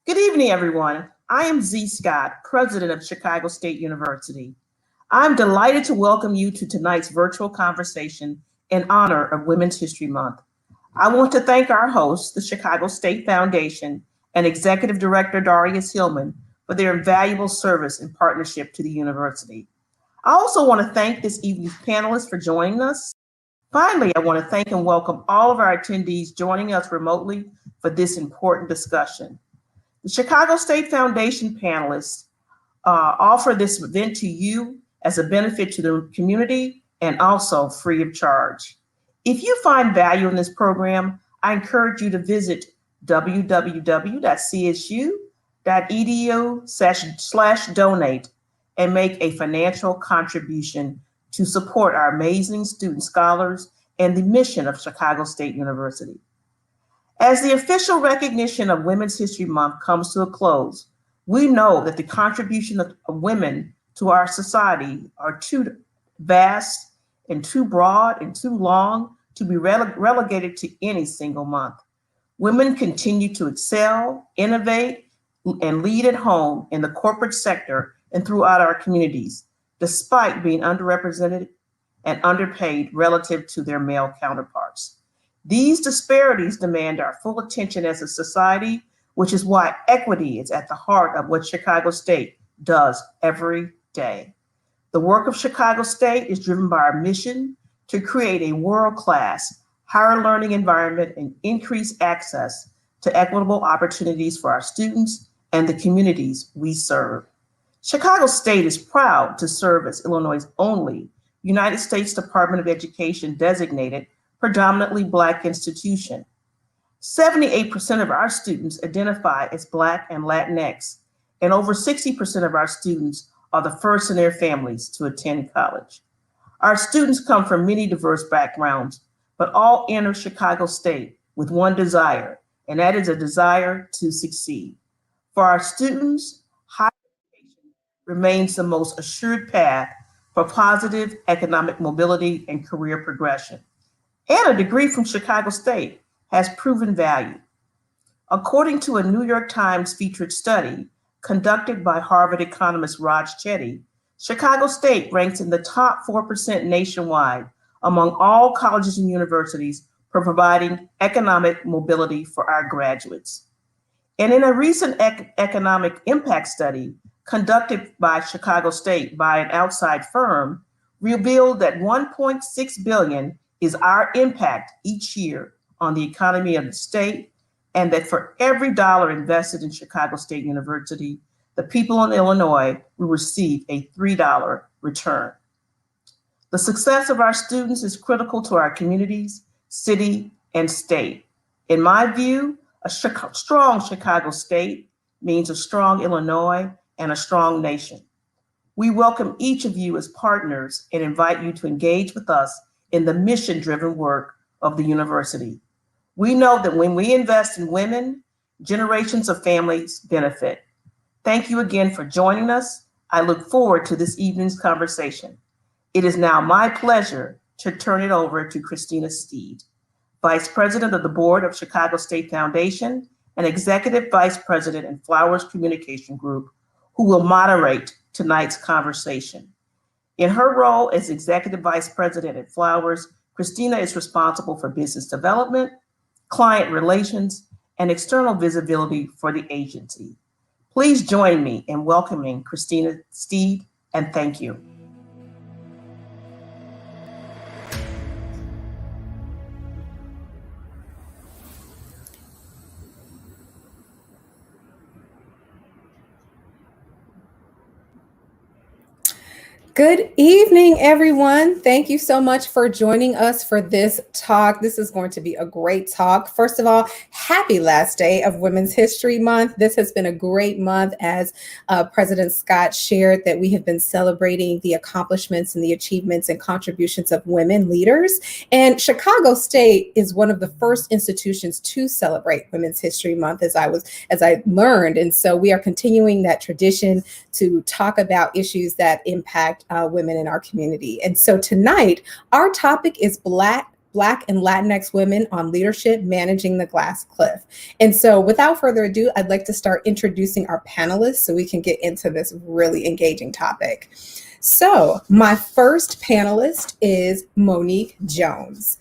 Good evening, everyone. I am Z Scott, president of Chicago State University. I'm delighted to welcome you to tonight's virtual conversation in honor of Women's History Month. I want to thank our hosts, the Chicago State Foundation and Executive Director Darius Hillman, for their invaluable service and partnership to the university. I also want to thank this evening's panelists for joining us. Finally, I want to thank and welcome all of our attendees joining us remotely for this important discussion. The Chicago State Foundation panelists offer this event to you as a benefit to the community and also free of charge. If you find value in this program, I encourage you to visit www.csu.edu/donate and make a financial contribution to support our amazing student scholars and the mission of Chicago State University. As the official recognition of Women's History Month comes to a close, we know that the contribution of women to our society are too vast and too broad and too long to be relegated to any single month. Women continue to excel, innovate, and lead at home, in the corporate sector, and throughout our communities, despite being underrepresented and underpaid relative to their male counterparts. These disparities demand our full attention as a society, which is why equity is at the heart of what Chicago State does every day. The work of Chicago State is driven by our mission to create a world-class, higher learning environment and increase access to equitable opportunities for our students and the communities we serve. Chicago State is proud to serve as Illinois' only United States Department of Education designated predominantly Black institution. 78% of our students identify as Black and Latinx, and over 60% of our students are the first in their families to attend college. Our students come from many diverse backgrounds, but all enter Chicago State with one desire, and that is a desire to succeed. For our students, higher education remains the most assured path for positive economic mobility and career progression. And a degree from Chicago State has proven value. According to a New York Times featured study conducted by Harvard economist Raj Chetty, Chicago State ranks in the top 4% nationwide among all colleges and universities for providing economic mobility for our graduates. And in a recent economic impact study conducted by Chicago State by an outside firm, revealed that $1.6 billion is our impact each year on the economy of the state, and that for every dollar invested in Chicago State University, the people in Illinois will receive a $3 return. The success of our students is critical to our communities, city, and state. In my view, a strong Chicago State means a strong Illinois and a strong nation. We welcome each of you as partners and invite you to engage with us in the mission-driven work of the university. We know that when we invest in women, generations of families benefit. Thank you again for joining us. I look forward to this evening's conversation. It is now my pleasure to turn it over to Christina Steed, Vice President of the Board of Chicago State Foundation and Executive Vice President in Flowers Communication Group, who will moderate tonight's conversation. In her role as Executive Vice President at Flowers, Christina is responsible for business development, client relations, and external visibility for the agency. Please join me in welcoming Christina Steed, and thank you. Good evening, everyone. Thank you so much for joining us for this talk. This is going to be a great talk. First of all, happy last day of Women's History Month. This has been a great month, as President Scott shared, that we have been celebrating the accomplishments and the achievements and contributions of women leaders. And Chicago State is one of the first institutions to celebrate Women's History Month, as I learned. And so we are continuing that tradition to talk about issues that impact women in our community. And so tonight, our topic is Black Black and Latinx women on leadership managing the glass cliff. And so without further ado, I'd like to start introducing our panelists so we can get into this really engaging topic. So my first panelist is Monique Jones.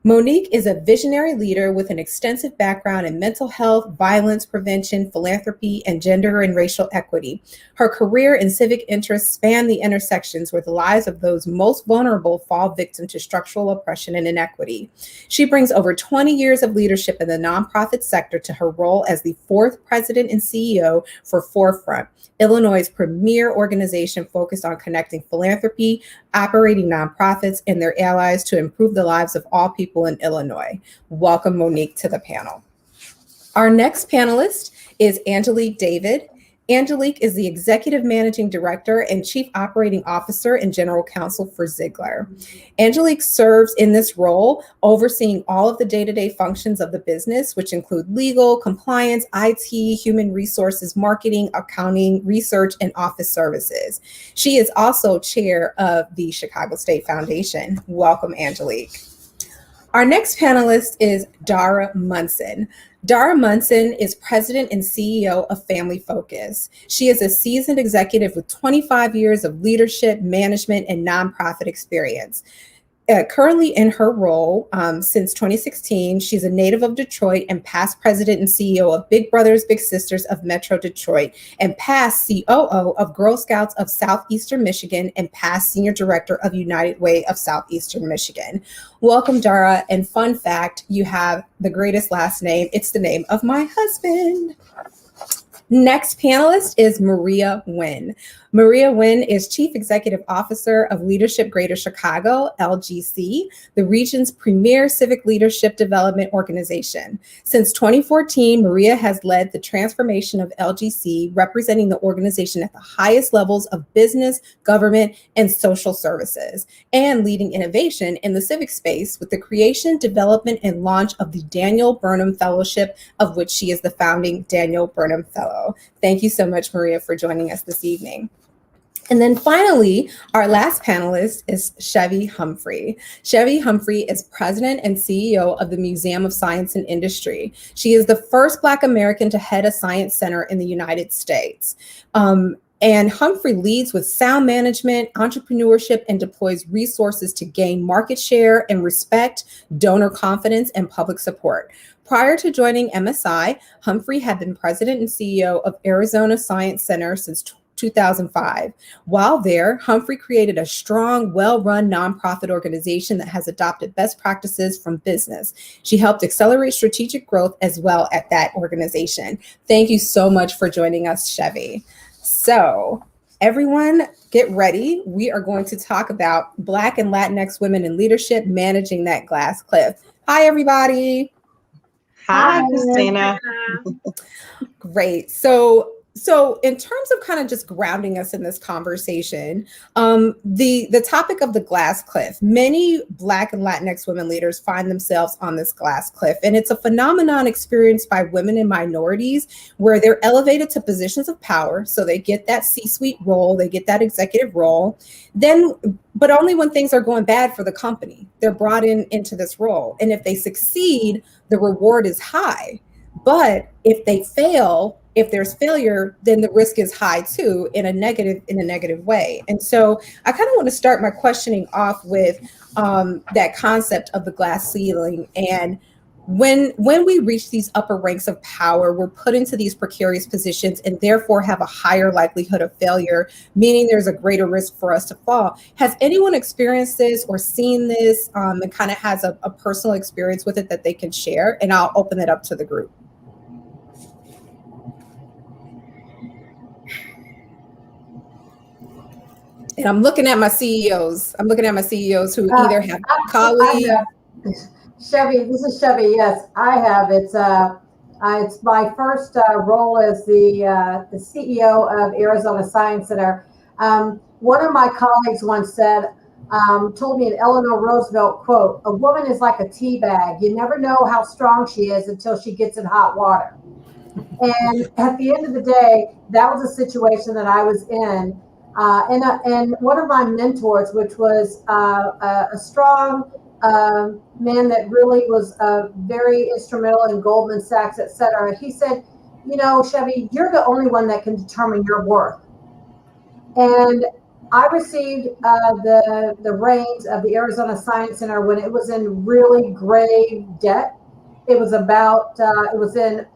Monique is a visionary leader with an extensive background in mental health, violence prevention, philanthropy, and gender and racial equity. Her career and civic interests span the intersections where the lives of those most vulnerable fall victim to structural oppression and inequity. She brings over 20 years of leadership in the nonprofit sector to her role as the fourth president and CEO for Forefront, Illinois' premier organization focused on connecting philanthropy, operating nonprofits, and their allies to improve the lives of all people in Illinois. Welcome, Monique, to the panel. Our next panelist is Angelique David. Angelique is the Executive Managing Director and Chief Operating Officer and General Counsel for Ziegler. Angelique serves in this role overseeing all of the day-to-day functions of the business, which include legal, compliance, IT, human resources, marketing, accounting, research, and office services. She is also chair of the Chicago State Foundation. Welcome, Angelique. Our next panelist is Dara Munson. Dara Munson is president and CEO of Family Focus. She is a seasoned executive with 25 years of leadership, management, and nonprofit experience. Currently in her role since 2016, she's a native of Detroit and past president and CEO of Big Brothers Big Sisters of Metro Detroit and past COO of Girl Scouts of Southeastern Michigan and past senior director of United Way of Southeastern Michigan. Welcome, Dara. And fun fact, you have the greatest last name. It's the name of my husband. Next panelist is Maria Wynne. Maria Wynne is Chief Executive Officer of Leadership Greater Chicago, LGC, the region's premier civic leadership development organization. Since 2014, Maria has led the transformation of LGC, representing the organization at the highest levels of business, government, and social services, and leading innovation in the civic space with the creation, development, and launch of the Daniel Burnham Fellowship, of which she is the founding Daniel Burnham Fellow. Thank you so much, Maria, for joining us this evening. And then finally, our last panelist is Chevy Humphrey. Chevy Humphrey is president and CEO of the Museum of Science and Industry. She is the first Black American to head a science center in the United States. And Humphrey leads with sound management, entrepreneurship, and deploys resources to gain market share and respect, donor confidence, and public support. Prior to joining MSI, Humphrey had been president and CEO of Arizona Science Center since 2005. While there, Humphrey created a strong, well-run nonprofit organization that has adopted best practices from business. She helped accelerate strategic growth as well at that organization. Thank you so much for joining us, Chevy. So, everyone, get ready. We are going to talk about Black and Latinx women in leadership managing that glass cliff. Hi, everybody. Hi, Christina. Great. So in terms of kind of just grounding us in this conversation, the topic of the glass cliff, many Black and Latinx women leaders find themselves on this glass cliff. And it's a phenomenon experienced by women and minorities where they're elevated to positions of power. So they get that C-suite role, they get that executive role, but only when things are going bad for the company, they're brought into this role. And if they succeed, the reward is high. But if they fail, if there's failure, then the risk is high too, in a negative way. And so I kind of want to start my questioning off with that concept of the glass ceiling. And when we reach these upper ranks of power, we're put into these precarious positions and therefore have a higher likelihood of failure, meaning there's a greater risk for us to fall. Has anyone experienced this or seen this and kind of has a personal experience with it that they can share? And I'll open it up to the group. And I'm looking at my CEOs. I'm looking at my CEOs who either have colleagues. Chevy, this is Chevy. Yes, I have. It's my first role as the CEO of Arizona Science Center. One of my colleagues once said, told me an Eleanor Roosevelt quote, "A woman is like a tea bag. You never know how strong she is until she gets in hot water." And at the end of the day, that was a situation that I was in. And one of my mentors, which was a strong man that really was very instrumental in Goldman Sachs, et cetera. He said, you know, Chevy, you're the only one that can determine your worth. And I received the reins of the Arizona Science Center when it was in really grave debt. It was about, it was in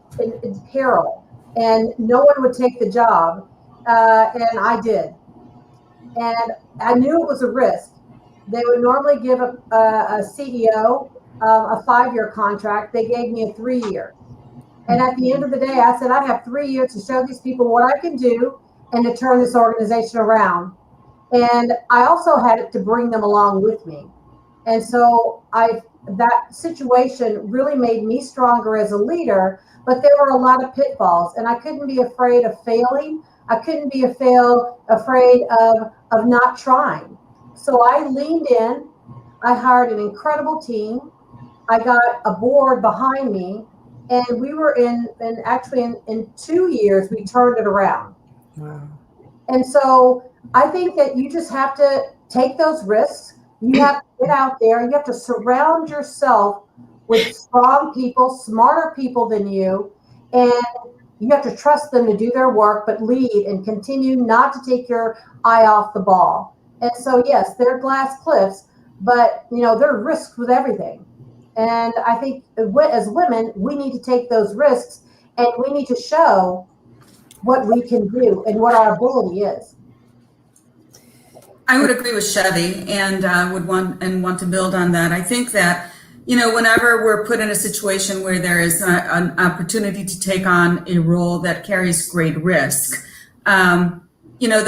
peril, and no one would take the job, and I did. And I knew it was a risk. They would normally give a CEO a 5-year contract. They gave me a 3-year. And at the end of the day, I said, I have 3 years to show these people what I can do and to turn this organization around. And I also had to bring them along with me. And so that situation really made me stronger as a leader, but there were a lot of pitfalls, and I couldn't be afraid of failing. I couldn't be afraid of not trying. So I leaned in. I hired an incredible team. I got a board behind me, and we were in 2 years, we turned it around. Wow. And so I think that you just have to take those risks. You have to get out there. You have to surround yourself with strong people, smarter people than you, and you have to trust them to do their work, but lead and continue not to take your eye off the ball. And so, yes, they're glass cliffs, but you know, there are risks with everything. And I think as women, we need to take those risks, and we need to show what we can do and what our ability is. I would agree with Chevy, and would want to build on that. I think that, you know, whenever we're put in a situation where there is an opportunity to take on a role that carries great risk, you know,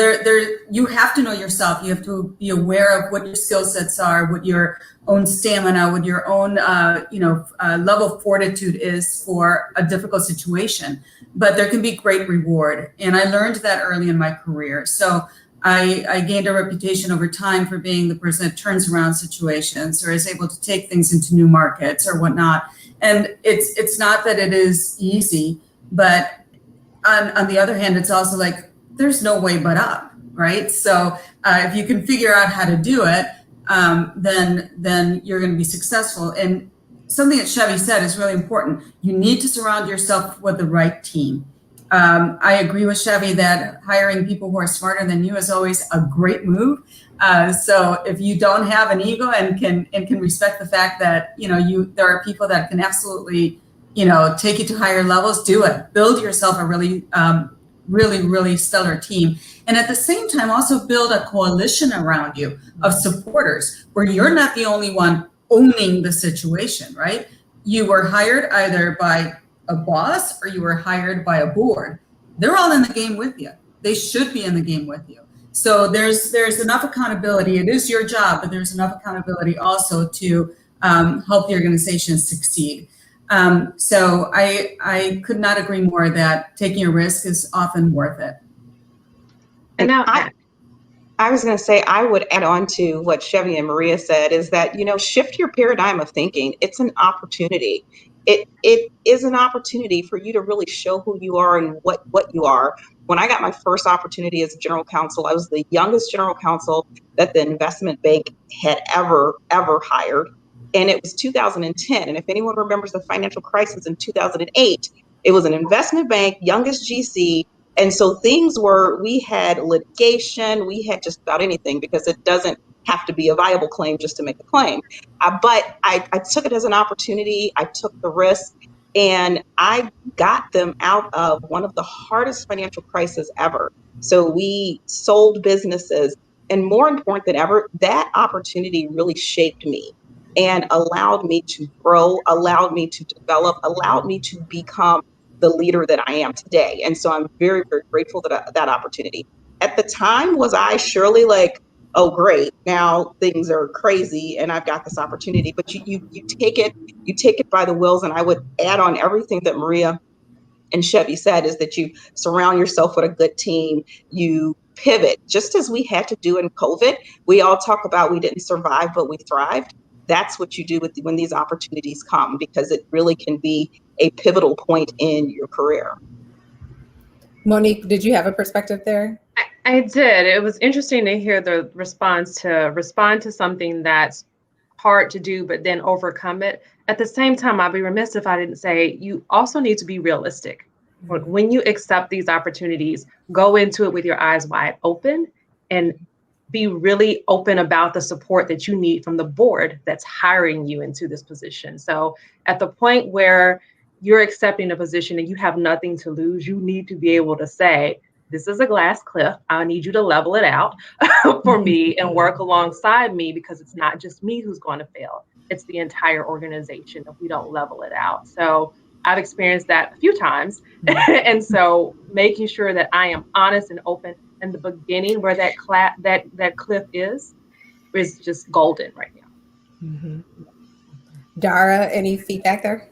you have to know yourself. You have to be aware of what your skill sets are, what your own stamina, what your own, level of fortitude is for a difficult situation. But there can be great reward. And I learned that early in my career. So I gained a reputation over time for being the person that turns around situations or is able to take things into new markets or whatnot. And it's not that it is easy, but on the other hand, it's also like, there's no way but up, right? So if you can figure out how to do it, then you're going to be successful. And something that Chevy said is really important. You need to surround yourself with the right team. I agree with Chevy that hiring people who are smarter than you is always a great move. So if you don't have an ego and can respect the fact that, you know, there are people that can absolutely, you know, take you to higher levels, do it. Build yourself a really stellar team. And at the same time, also build a coalition around you of supporters where you're not the only one owning the situation, right? You were hired either by a boss or you were hired by a board. They're all in the game with you. They should be in the game with you. So there's enough accountability. It is your job, but there's enough accountability also to help the organization succeed. So I could not agree more that taking a risk is often worth it. And now I was going to say, I would add on to what Chevy and Maria said, is that, you know, shift your paradigm of thinking. It's an opportunity. It is an opportunity for you to really show who you are and what you are. When I got my first opportunity as general counsel, I was the youngest general counsel that the investment bank had ever hired. And it was 2010. And if anyone remembers the financial crisis in 2008, it was an investment bank, youngest GC. And so we had litigation, we had just about anything, because it doesn't have to be a viable claim just to make a claim. But I took it as an opportunity. I took the risk, and I got them out of one of the hardest financial crises ever. So we sold businesses, and more important than ever, that opportunity really shaped me and allowed me to grow, allowed me to develop, allowed me to become the leader that I am today. And so I'm very, very grateful that opportunity. At the time, was I surely like, oh, great, now things are crazy and I've got this opportunity? But you take it by the wills. And I would add on everything that Maria and Chevy said, is that you surround yourself with a good team. You pivot, just as we had to do in COVID. We all talk about we didn't survive, but we thrived. That's what you do when these opportunities come, because it really can be a pivotal point in your career. Monique, did you have a perspective there? I did. It was interesting to hear the response to respond to something that's hard to do, but then overcome it. At the same time, I'd be remiss if I didn't say you also need to be realistic. When you accept these opportunities, go into it with your eyes wide open and be really open about the support that you need from the board that's hiring you into this position. So at the point where you're accepting a position and you have nothing to lose, you need to be able to say, this is a glass cliff. I need you to level it out for me and work alongside me, because it's not just me who's going to fail. It's the entire organization if we don't level it out. So I've experienced that a few times. And so making sure that I am honest and open in the beginning where that cliff is just golden right now. Mm-hmm. Dara, any feedback there?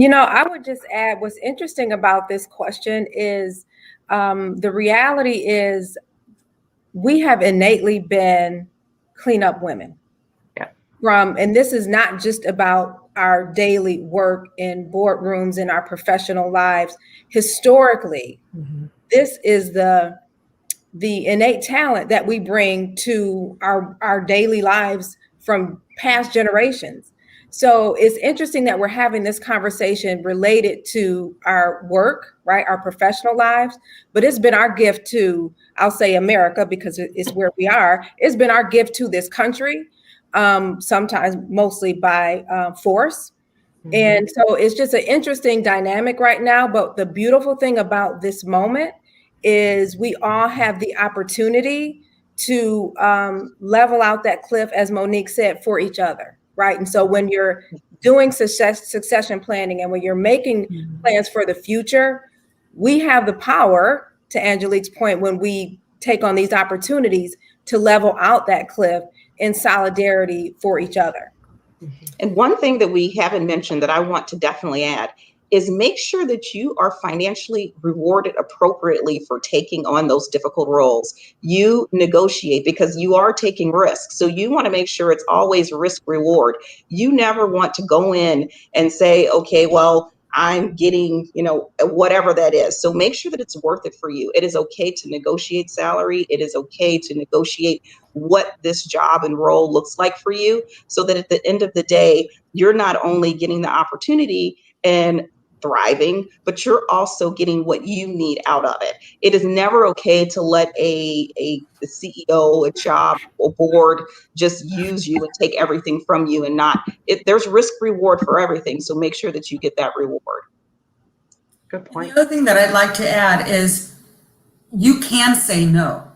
I would just add, what's interesting about this question is the reality is we have innately been cleanup women. Yeah. And this is not just about our daily work in boardrooms in our professional lives. Historically, this is the innate talent that we bring to our daily lives from past generations. So it's interesting that we're having this conversation related to our work, right? Our professional lives, but it's been our gift to, I'll say America, because it's where we are. It's been our gift to this country, sometimes mostly by force. And so it's just an interesting dynamic right now. But the beautiful thing about this moment is we all have the opportunity to level out that cliff, as Monique said, for each other. Right. And so when you're doing succession planning and when you're making plans for the future, we have the power, to Angelique's point, when we take on these opportunities to level out that cliff in solidarity for each other. And one thing that we haven't mentioned that I want to definitely add is make sure that you are financially rewarded appropriately for taking on those difficult roles. You negotiate because you are taking risks. So you want to make sure it's always risk reward. You never want to go in and say, okay, well, I'm getting, whatever that is. So make sure that it's worth it for you. It is okay to negotiate salary. It is okay to negotiate what this job and role looks like for you, so that at the end of the day, you're not only getting the opportunity and thriving, but you're also getting what you need out of it. It is never okay to let a CEO, a job, or board just use you and take everything from you and not. There's risk reward for everything, so make sure that you get that reward. Good point. The other thing that I'd like to add is you can say no.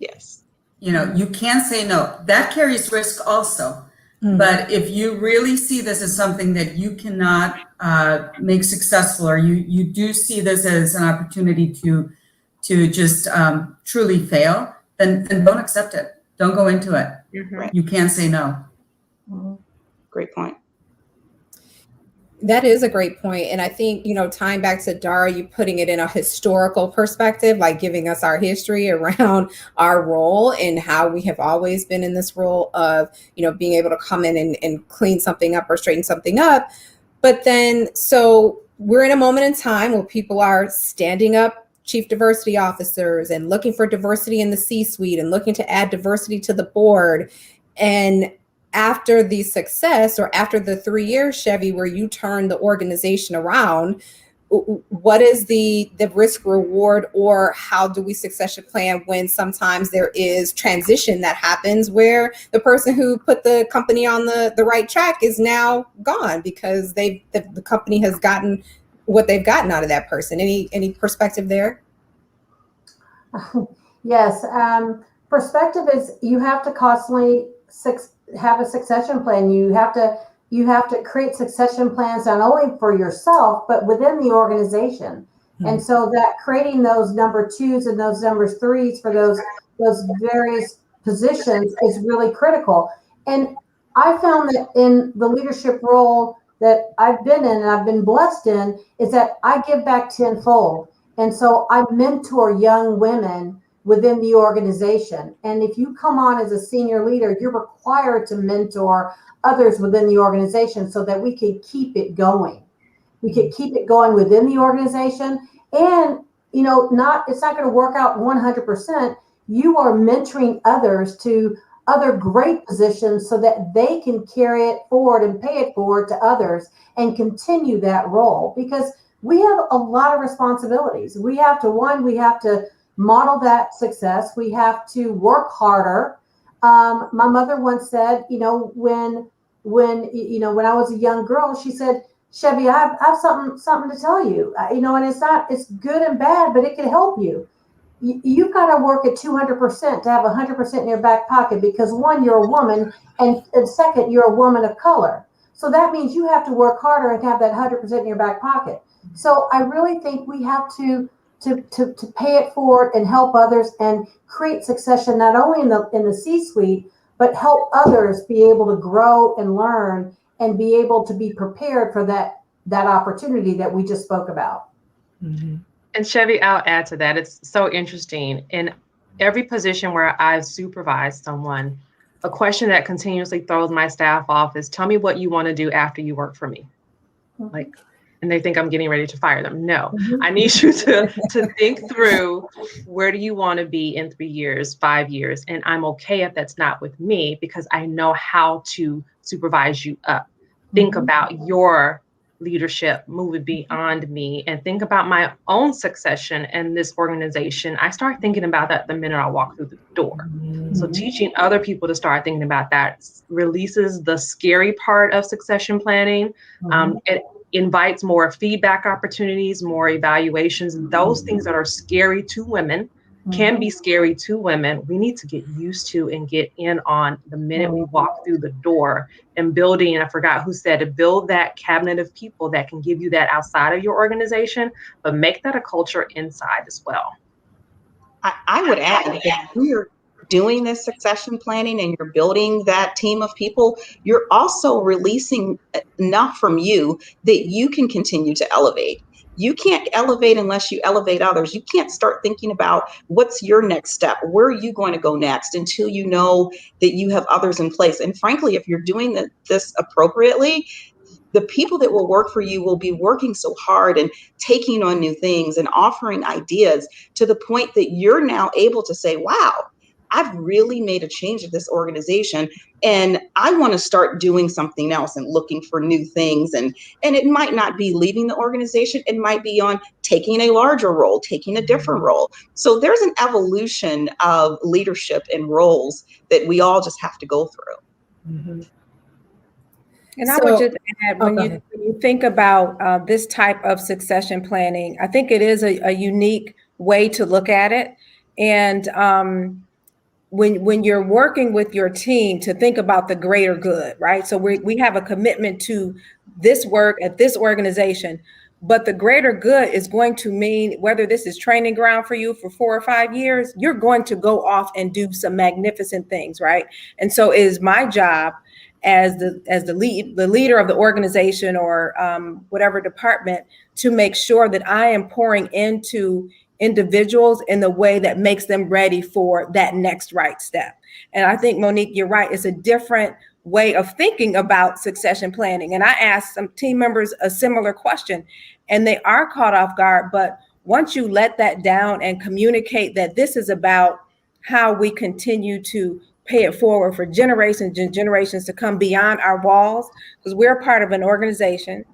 Yes. You can say no. That carries risk also. But if you really see this as something that you cannot make successful, or you do see this as an opportunity to just truly fail, then don't accept it. Don't go into it. Right. You can say no. Great point. That is a great point. And I think, tying back to Dara, you putting it in a historical perspective, like giving us our history around our role and how we have always been in this role of, being able to come in and clean something up or straighten something up. But then, so we're in a moment in time where people are standing up chief diversity officers and looking for diversity in the C-suite and looking to add diversity to the board. And after the success, or after the 3 years, Chevy, where you turned the organization around, what is the risk reward, or how do we succession plan when sometimes there is transition that happens where the person who put the company on the right track is now gone because the company has gotten what they've gotten out of that person? Any perspective there? Yes. Perspective is you have to constantly have a succession plan. You have to create succession plans not only for yourself, but within the organization. Mm-hmm. And so that creating those number 2s and those number 3s for those various positions is really critical. And I found that in the leadership role that I've been in and I've been blessed in is that I give back tenfold. And so I mentor young women within the organization. And if you come on as a senior leader, you're required to mentor others within the organization so that we can keep it going. We can keep it going within the organization. And, it's not going to work out 100%. You are mentoring others to other great positions so that they can carry it forward and pay it forward to others and continue that role, because we have a lot of responsibilities. We have to model that success. We have to work harder. My mother once said, when I was a young girl, she said, Chevy, I have something to tell you, and it's good and bad, but it can help you. You've got to work at 200% to have 100% in your back pocket, because one, you're a woman, and second, you're a woman of color. So that means you have to work harder and have that 100% in your back pocket. So I really think we have to pay it forward and help others and create succession, not only in the C-suite, but help others be able to grow and learn and be able to be prepared for that opportunity that we just spoke about. Mm-hmm. And Chevy, I'll add to that. It's so interesting. In every position where I've supervised someone, a question that continuously throws my staff off is, tell me what you want to do after you work for me. Like, and they think I'm getting ready to fire them. No, I need you to think through, where do you want to be in 3 years, 5 years? And I'm okay if that's not with me, because I know how to supervise you up. Think about your leadership, moving beyond me, and think about my own succession in this organization. I start thinking about that the minute I walk through the door. So teaching other people to start thinking about that releases the scary part of succession planning. It invites more feedback opportunities, more evaluations, and those things that are scary to women can be scary to women. We need to get used to and get in on the minute we walk through the door, and building, I forgot who said it, build that cabinet of people that can give you that outside of your organization, but make that a culture inside as well. I would add that if you're doing this succession planning and you're building that team of people, you're also releasing enough from you that you can continue to elevate. You can't elevate unless you elevate others. You can't start thinking about what's your next step. Where are you going to go next until you know that you have others in place? And frankly, if you're doing this appropriately, the people that will work for you will be working so hard and taking on new things and offering ideas to the point that you're now able to say, wow, I've really made a change at this organization, and I want to start doing something else and looking for new things. And it might not be leaving the organization. It might be on taking a larger role, taking a different role. So there's an evolution of leadership and roles that we all just have to go through. And I would just add, when you think about this type of succession planning, I think it is a unique way to look at it. And when you're working with your team, to think about the greater good, right? So we have a commitment to this work at this organization, but the greater good is going to mean, whether this is training ground for you for 4 or 5 years, you're going to go off and do some magnificent things, right? And so it is my job as the leader of the organization or whatever department to make sure that I am pouring into individuals in the way that makes them ready for that next right step. And I think, Monique, you're right. It's a different way of thinking about succession planning. And I asked some team members a similar question, and they are caught off guard. But once you let that down and communicate that this is about how we continue to pay it forward for generations and generations to come beyond our walls, because we're a part of an organization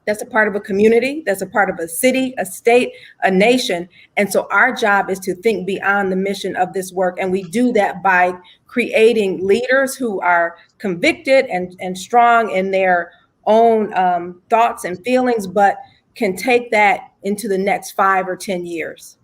that's a part of a community, that's a part of a city, a state, a nation. And so our job is to think beyond the mission of this work. And we do that by creating leaders who are convicted and strong in their own thoughts and feelings, but can take that into the next 5 or 10 years.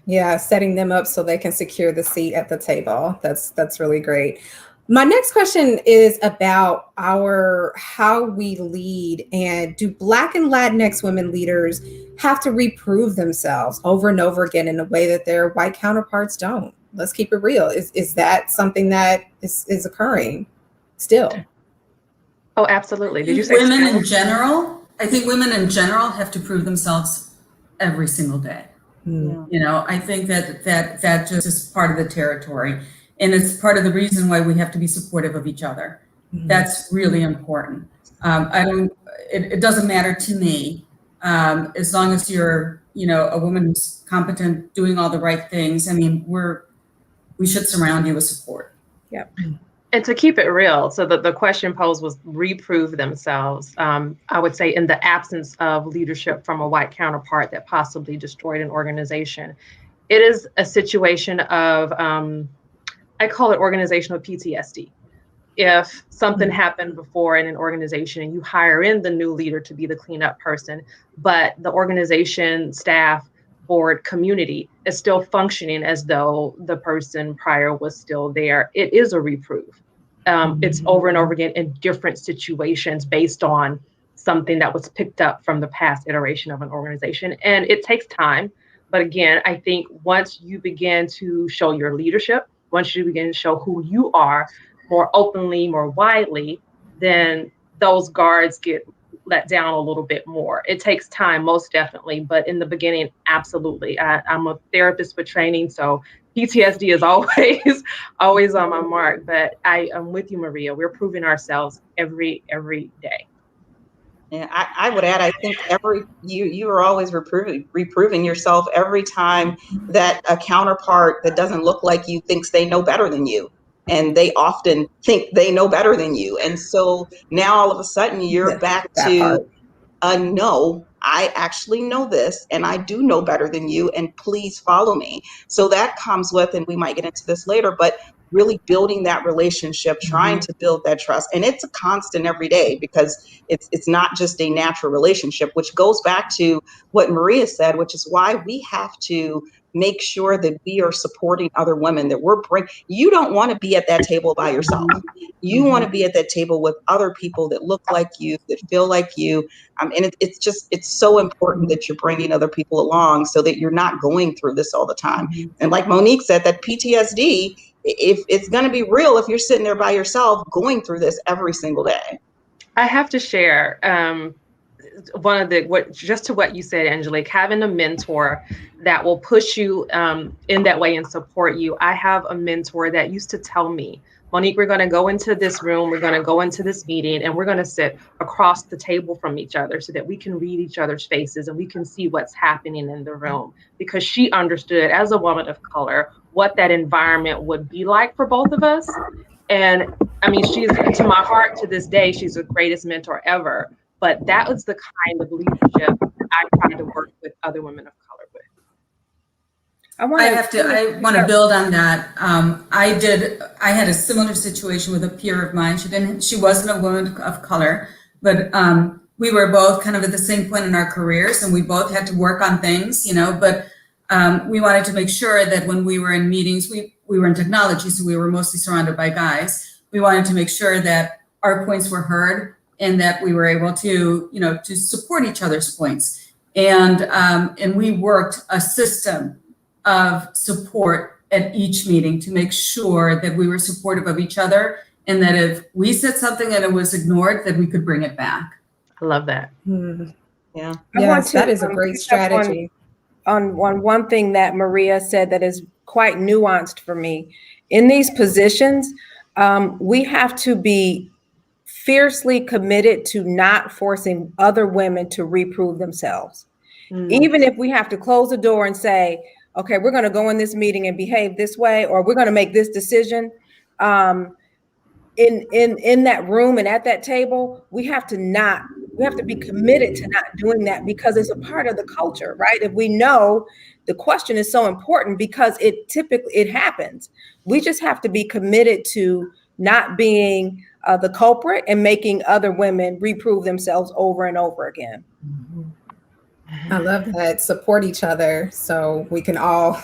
Yeah, setting them up so they can secure the seat at the table. That's really great. My next question is about how we lead, and do Black and Latinx women leaders have to reprove themselves over and over again in a way that their white counterparts don't? Let's keep it real. Is that something that is occurring still? Oh, absolutely. Did you say women in general? I think women in general have to prove themselves every single day. You know, I think that just is part of the territory. And it's part of the reason why we have to be supportive of each other. That's really important. It doesn't matter to me, as long as you're, a woman who's competent, doing all the right things. I mean, we should surround you with support. Yep. And to keep it real, so the question posed was reprove themselves. I would say in the absence of leadership from a white counterpart that possibly destroyed an organization. It is a situation of, I call it organizational PTSD. If something happened before in an organization and you hire in the new leader to be the cleanup person, but the organization, staff, board, community is still functioning as though the person prior was still there, it is a reprove. It's over and over again in different situations based on something that was picked up from the past iteration of an organization. And it takes time. But again, I think once you begin to show your leadership, once you begin to show who you are more openly, more widely, then those guards get let down a little bit more. It takes time, most definitely, but in the beginning, absolutely. I'm a therapist for training, so PTSD is always on my mark. But I am with you, Maria. We're proving ourselves every day. Yeah, I would add, I think you are always reproving yourself every time that a counterpart that doesn't look like you thinks they know better than you. And they often think they know better than you. And so now all of a sudden you're back to no, I actually know this and I do know better than you, and please follow me. So that comes with, and we might get into this later, but really building that relationship, trying to build that trust. And it's a constant every day, because it's not just a natural relationship, which goes back to what Maria said, which is why we have to make sure that we are supporting other women, that you don't want to be at that table by yourself. You want to be at that table with other people that look like you, that feel like you. And it's so important that you're bringing other people along so that you're not going through this all the time. And like Monique said, that PTSD, if it's going to be real, if you're sitting there by yourself going through this every single day. I have to share just to what you said, Angelique, having a mentor that will push you in that way and support you. I have a mentor that used to tell me, Monique, we're going to go into this room, we're going to go into this meeting, and we're going to sit across the table from each other so that we can read each other's faces and we can see what's happening in the room. Because she understood, as a woman of color, what that environment would be like for both of us. And I mean, she's, to my heart to this day, she's the greatest mentor ever. But that was the kind of leadership I tried to work with other women of color with. I want to build on that. I had a similar situation with a peer of mine. She wasn't a woman of color, but we were both kind of at the same point in our careers, and we both had to work on things, but we wanted to make sure that when we were in meetings, we were in technology, so we were mostly surrounded by guys. We wanted to make sure that our points were heard and that we were able to, to support each other's points. And we worked a system of support at each meeting to make sure that we were supportive of each other, and that if we said something and it was ignored, that we could bring it back. I love that. Yeah. Yes, that is a great strategy. On one thing that Maria said that is quite nuanced for me. In these positions, we have to be fiercely committed to not forcing other women to reprove themselves. Even if we have to close the door and say, okay, we're going to go in this meeting and behave this way, or we're going to make this decision. In that room and at that table, we have to be committed to not doing that, because it's a part of the culture, right? If we know the question is so important because it happens, we just have to be committed to not being the culprit and making other women reprove themselves over and over again. I love that. Support each other so we can all,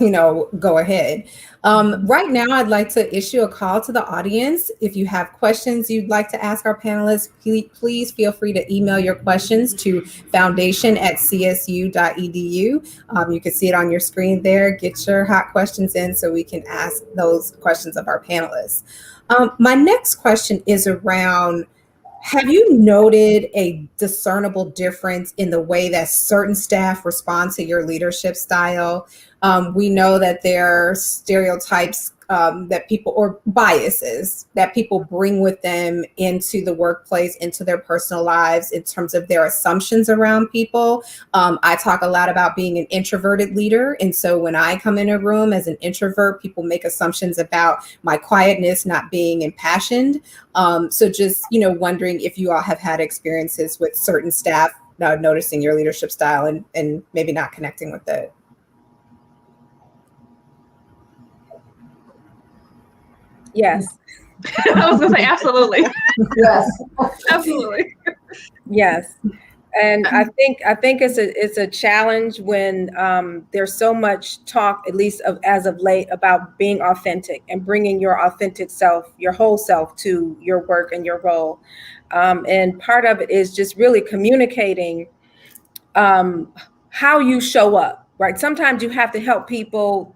go ahead. Right now, I'd like to issue a call to the audience. If you have questions you'd like to ask our panelists, please feel free to email your questions to foundation@csu.edu. You can see it on your screen there. Get your hot questions in so we can ask those questions of our panelists. My next question is around, have you noted a discernible difference in the way that certain staff respond to your leadership style? We know that there are stereotypes that people, or biases that people bring with them into the workplace, into their personal lives, in terms of their assumptions around people. I talk a lot about being an introverted leader. And so when I come in a room as an introvert, people make assumptions about my quietness, not being impassioned. So just, wondering if you all have had experiences with certain staff noticing your leadership style and maybe not connecting with it. Yes. I was going to say absolutely. Yes. Absolutely. Yes. And I think it's a challenge when there's so much talk, at least as of late, about being authentic and bringing your authentic self, your whole self, to your work and your role. And part of it is just really communicating how you show up, right? Sometimes you have to help people's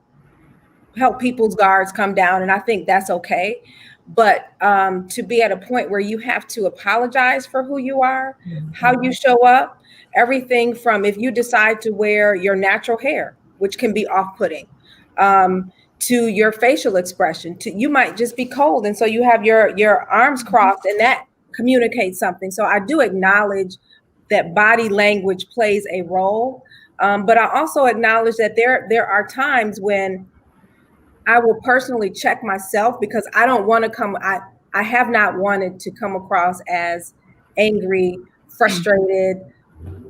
guards come down, and I think that's okay. But to be at a point where you have to apologize for who you are, how you show up, everything from if you decide to wear your natural hair, which can be off-putting, to your facial expression, to you might just be cold, and so you have your arms crossed, and that communicates something. So I do acknowledge that body language plays a role, but I also acknowledge that there are times when I will personally check myself, because I don't want to I have not wanted to come across as angry, frustrated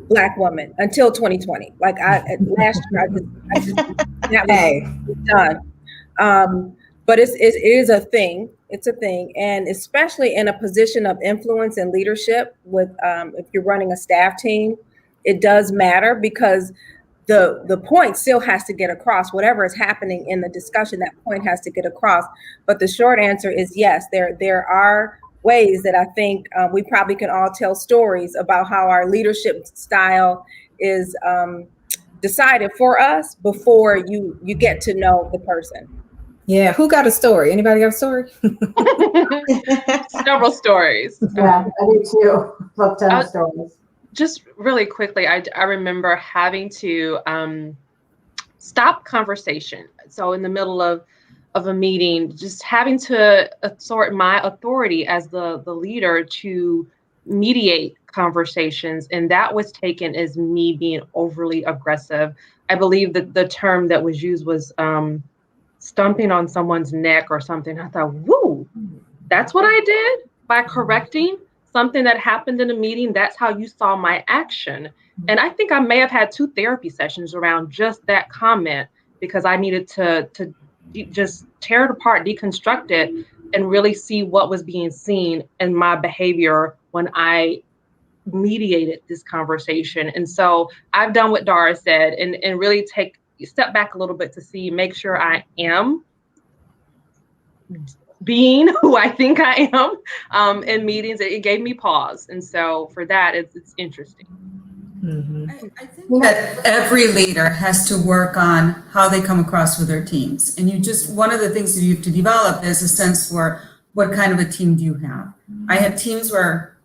Black woman until 2020. Like last year, I just that was done. But it is a thing. It's a thing. And especially in a position of influence and leadership with, if you're running a staff team, it does matter, because the point still has to get across. Whatever is happening in the discussion, that point has to get across. But the short answer is yes, there are ways that I think we probably can all tell stories about how our leadership style is decided for us before you get to know the person. Yeah, who got a story? Anybody got a story? Several stories. Yeah, I do too. Love telling stories. Just really quickly, I remember having to stop conversation. So in the middle of a meeting, just having to assert my authority as the leader to mediate conversations. And that was taken as me being overly aggressive. I believe that the term that was used was stomping on someone's neck or something. I thought, woo, that's what I did by correcting something that happened in a meeting. That's how you saw my action. And I think I may have had 2 therapy sessions around just that comment, because I needed to just tear it apart, deconstruct it, and really see what was being seen in my behavior when I mediated this conversation. And so I've done what Dara said, and really step back a little bit to make sure I am being who I think I am in meetings. It gave me pause. And so for that, it's interesting. Mm-hmm. I think that every leader has to work on how they come across with their teams. And one of the things that you have to develop is a sense for what kind of a team do you have. I had teams where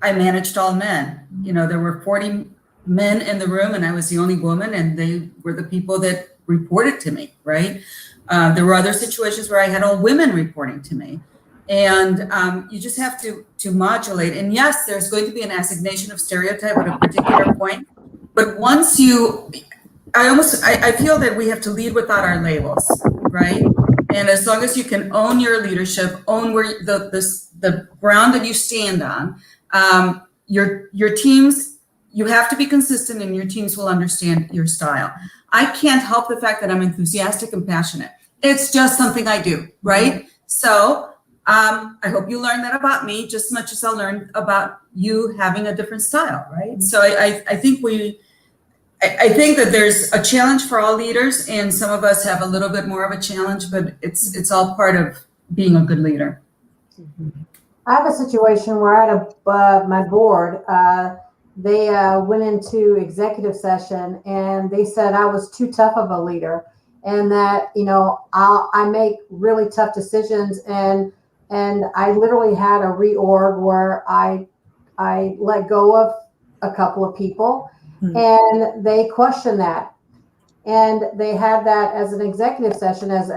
I managed all men. There were 40 men in the room and I was the only woman, and they were the people that reported to me, right? There were other situations where I had all women reporting to me. And you just have to modulate. And yes, there's going to be an assignation of stereotype at a particular point. But once I feel that we have to lead without our labels, right? And as long as you can own your leadership, own where the ground that you stand on, your teams, you have to be consistent, and your teams will understand your style. I can't help the fact that I'm enthusiastic and passionate. It's just something I do, right? So I hope you learn that about me just as much as I'll learn about you having a different style, right? So I think that there's a challenge for all leaders, and some of us have a little bit more of a challenge, but it's all part of being a good leader. I have a situation where I had my board, they went into executive session and they said I was too tough of a leader, and that, I make really tough decisions, and I literally had a reorg where I let go of a couple of people, and they questioned that. And they had that as an executive session as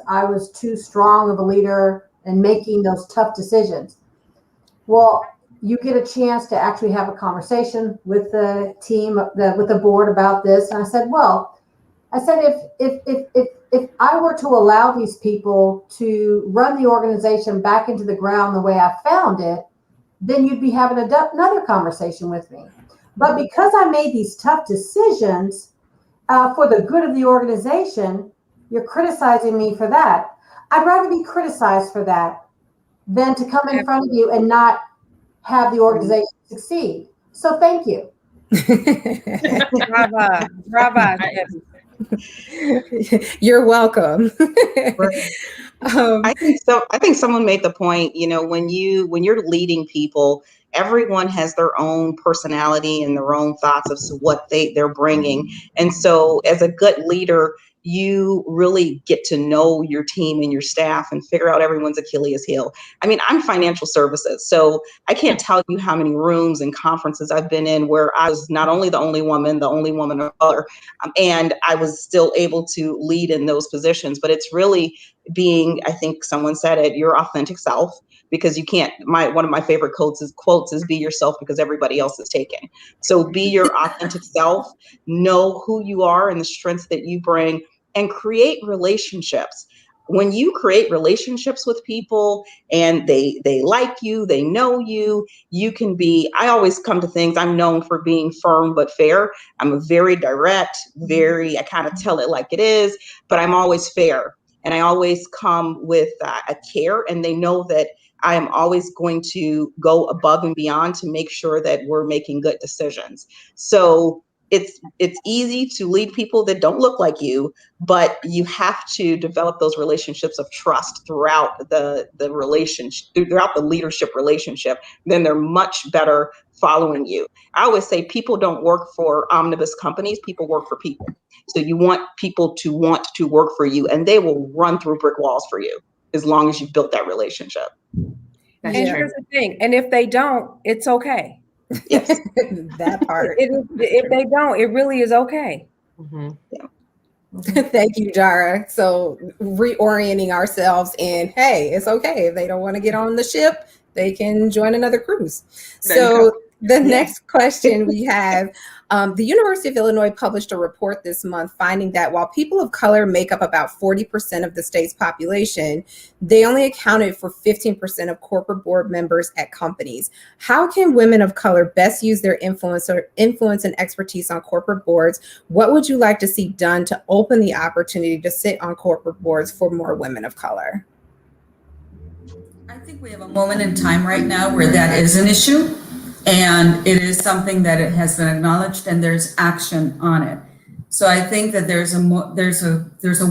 I was too strong of a leader in making those tough decisions. Well, you get a chance to actually have a conversation with the team, with the board about this. And I said, if I were to allow these people to run the organization back into the ground the way I found it, then you'd be having another conversation with me. But because I made these tough decisions for the good of the organization, you're criticizing me for that. I'd rather be criticized for that than to come in front of you and not have the organization succeed. So thank you. Brava, brava. You're welcome. I think someone made the point, when you're leading people, everyone has their own personality and their own thoughts of what they're bringing. And so as a good leader, you really get to know your team and your staff and figure out everyone's Achilles heel. I mean, I'm financial services, so I can't tell you how many rooms and conferences I've been in where I was not only the only woman of color, and I was still able to lead in those positions. But it's really being, I think someone said it, your authentic self, because you can't, one of my favorite quotes is be yourself because everybody else is taken. So be your authentic self, know who you are and the strengths that you bring, and create relationships. When you create relationships with people and they like you, they know you, you can be, I always come to things, I'm known for being firm but fair. I'm a very direct, I kind of tell it like it is, but I'm always fair. And I always come with a care, and they know that I am always going to go above and beyond to make sure that we're making good decisions. So it's easy to lead people that don't look like you, but you have to develop those relationships of trust throughout the relationship, throughout the leadership relationship. Then they're much better following you. I always say people don't work for omnibus companies, people work for people. So you want people to want to work for you, and they will run through brick walls for you as long as you've built that relationship. And here's the thing, and if they don't, it's okay. Yes. That part. If they don't, it really is okay. Mm-hmm. Yeah. Thank you, Dara. So reorienting ourselves in, hey, it's okay. If they don't want to get on the ship, they can join another cruise. So the next question we have, the University of Illinois published a report this month finding that while people of color make up about 40% of the state's population, they only accounted for 15% of corporate board members at companies. How can women of color best use their influence and expertise on corporate boards? What would you like to see done to open the opportunity to sit on corporate boards for more women of color? I think we have a moment in time right now where that is an issue. And it is something that it has been acknowledged, and there's action on it. So I think that there's a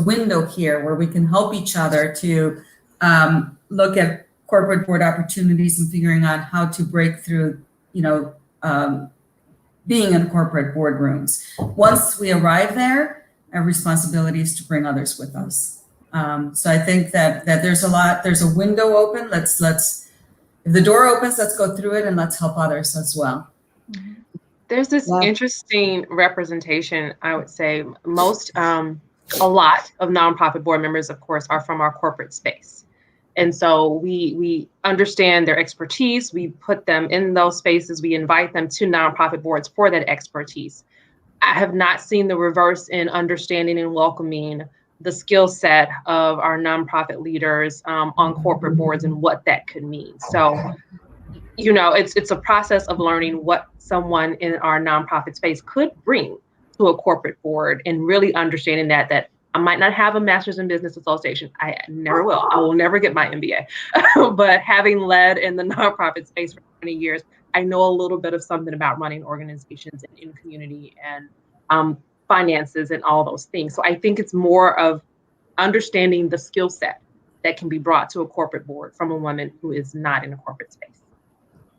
window here where we can help each other to look at corporate board opportunities and figuring out how to break through, being in corporate boardrooms. Once we arrive there, our responsibility is to bring others with us. So I think that there's a window open. If the door opens, let's go through it and let's help others as well. There's this interesting representation, I would say. A lot of nonprofit board members, of course, are from our corporate space. And so we understand their expertise. We put them in those spaces. We invite them to nonprofit boards for that expertise. I have not seen the reverse in understanding and welcoming the skill set of our nonprofit leaders on corporate boards and what that could mean. So, it's a process of learning what someone in our nonprofit space could bring to a corporate board, and really understanding that I might not have a master's in business association. I never will. I will never get my MBA. But having led in the nonprofit space for 20 years, I know a little bit of something about running organizations in community and finances and all those things. So I think it's more of understanding the skill set that can be brought to a corporate board from a woman who is not in a corporate space.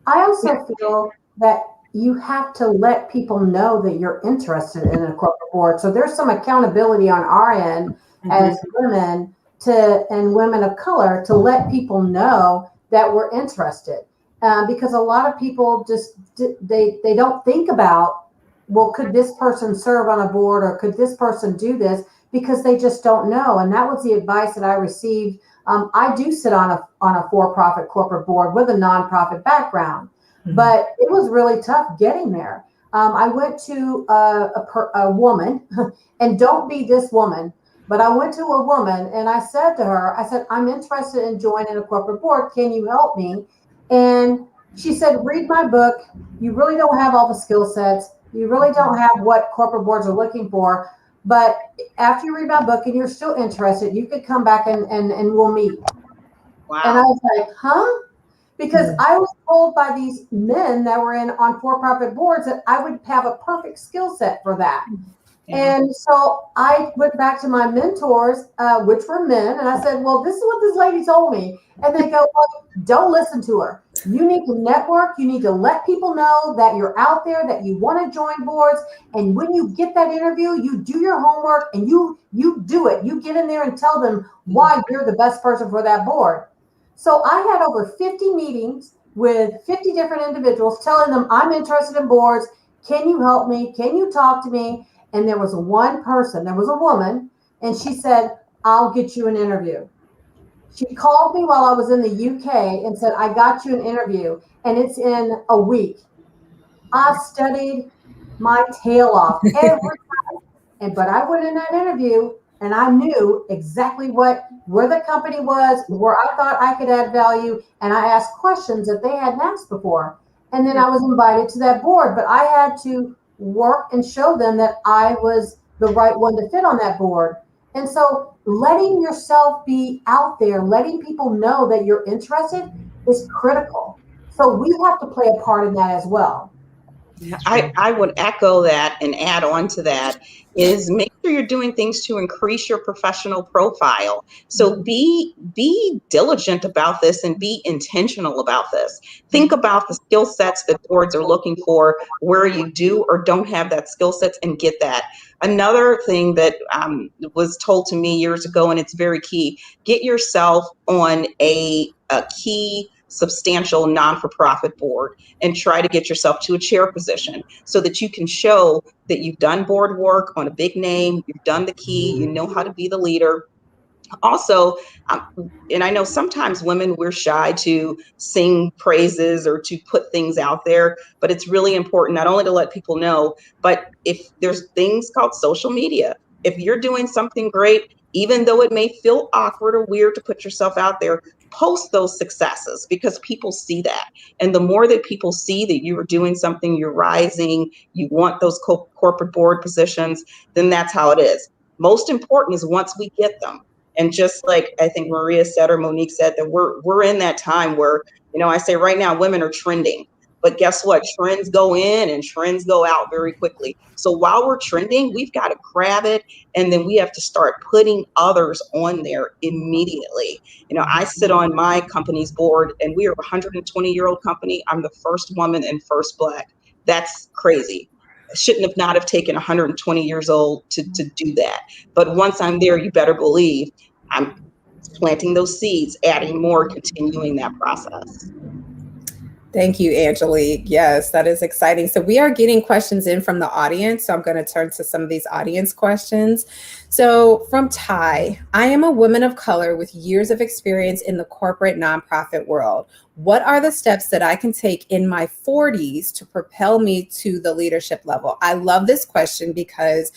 I also feel that you have to let people know that you're interested in a corporate board. So there's some accountability on our end as women and women of color to let people know that we're interested. Because a lot of people just, they don't think about well, could this person serve on a board, or could this person do this? Because they just don't know. And that was the advice that I received. I do sit on a for-profit corporate board with a nonprofit background, but it was really tough getting there. I went to a woman, and don't be this woman, but I went to a woman and I said to her, I'm interested in joining a corporate board. Can you help me? And she said, read my book. You really don't have all the skill sets. You really don't have what corporate boards are looking for. But after you read my book and you're still interested, you could come back and we'll meet. Wow. And I was like, huh? Because I was told by these men that were on for-profit boards that I would have a perfect skill set for that. Yeah. And so I went back to my mentors, which were men, and I said, well, this is what this lady told me. And they go, well, don't listen to her. You need to network. You need to let people know that you're out there, that you want to join boards. And when you get that interview, you do your homework and you do it. You get in there and tell them why you're the best person for that board. So I had over 50 meetings with 50 different individuals telling them, I'm interested in boards. Can you help me? Can you talk to me? And there was one person, there was a woman, and she said, I'll get you an interview. She called me while I was in the UK and said, I got you an interview, and it's in a week. I studied my tail off every time. But I went in that interview and I knew exactly where the company was, where I thought I could add value, and I asked questions that they hadn't asked before. And then I was invited to that board, but I had to work and show them that I was the right one to fit on that board. And so letting yourself be out there, letting people know that you're interested is critical. So we have to play a part in that as well. I would echo that and add on to that is make sure you're doing things to increase your professional profile. So be diligent about this and be intentional about this. Think about the skill sets that boards are looking for, where you do or don't have that skill sets, and get that. Another thing that was told to me years ago, and it's very key, get yourself on a key substantial non-for-profit board and try to get yourself to a chair position so that you can show that you've done board work on a big name, you've done the key, you know how to be the leader. Also, and I know sometimes women, we're shy to sing praises or to put things out there, but it's really important not only to let people know, but if there's things called social media, if you're doing something great, even though it may feel awkward or weird to put yourself out there, post those successes because people see that. And the more that people see that you are doing something, you're rising, you want those corporate board positions, then that's how it is. Most important is once we get them. And just like I think Maria said or Monique said, that we're in that time where, I say right now women are trending. But guess what? Trends go in and trends go out very quickly. So while we're trending, we've got to grab it. And then we have to start putting others on there immediately. I sit on my company's board and we are a 120-year-old company. I'm the first woman and first Black. That's crazy. I shouldn't have taken 120 years old to do that. But once I'm there, you better believe I'm planting those seeds, adding more, continuing that process. Thank you, Angelique. Yes, that is exciting. So we are getting questions in from the audience. So I'm going to turn to some of these audience questions. So from Ty, I am a woman of color with years of experience in the corporate nonprofit world. What are the steps that I can take in my 40s to propel me to the leadership level? I love this question because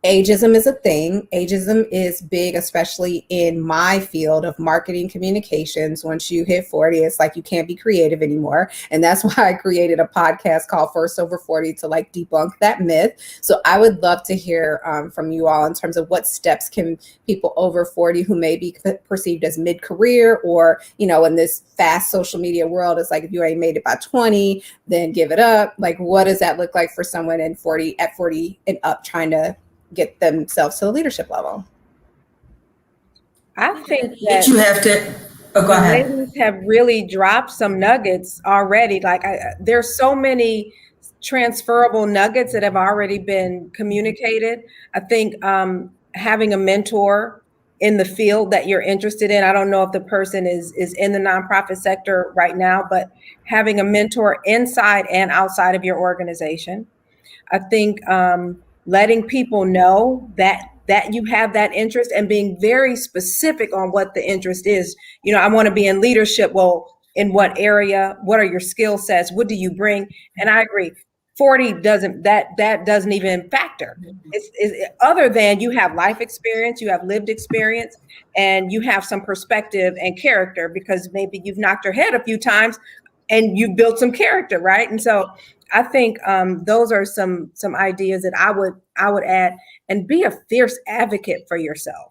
ageism is a thing. Ageism is big, especially in my field of marketing communications. Once you hit 40, it's like you can't be creative anymore. And that's why I created a podcast called First Over 40 to debunk that myth. So I would love to hear from you all in terms of what steps can people over 40 who may be perceived as mid-career or, in this fast social media world, it's like if you ain't made it by 20, then give it up. What does that look like for someone at 40 and up trying to get themselves to the leadership level? I think that you have to go ahead. Ladies have really dropped some nuggets already. There's so many transferable nuggets that have already been communicated. I think having a mentor in the field that you're interested in, I don't know if the person is in the nonprofit sector right now, but having a mentor inside and outside of your organization. I think letting people know that you have that interest and being very specific on what the interest is. You know, I want to be in leadership. Well, in what area? What are your skill sets? What do you bring? And I agree. 40 doesn't even factor. It's other than you have life experience, you have lived experience, and you have some perspective and character, because maybe you've knocked your head a few times and you've built some character, right? And so I think those are some ideas that I would add. And be a fierce advocate for yourself.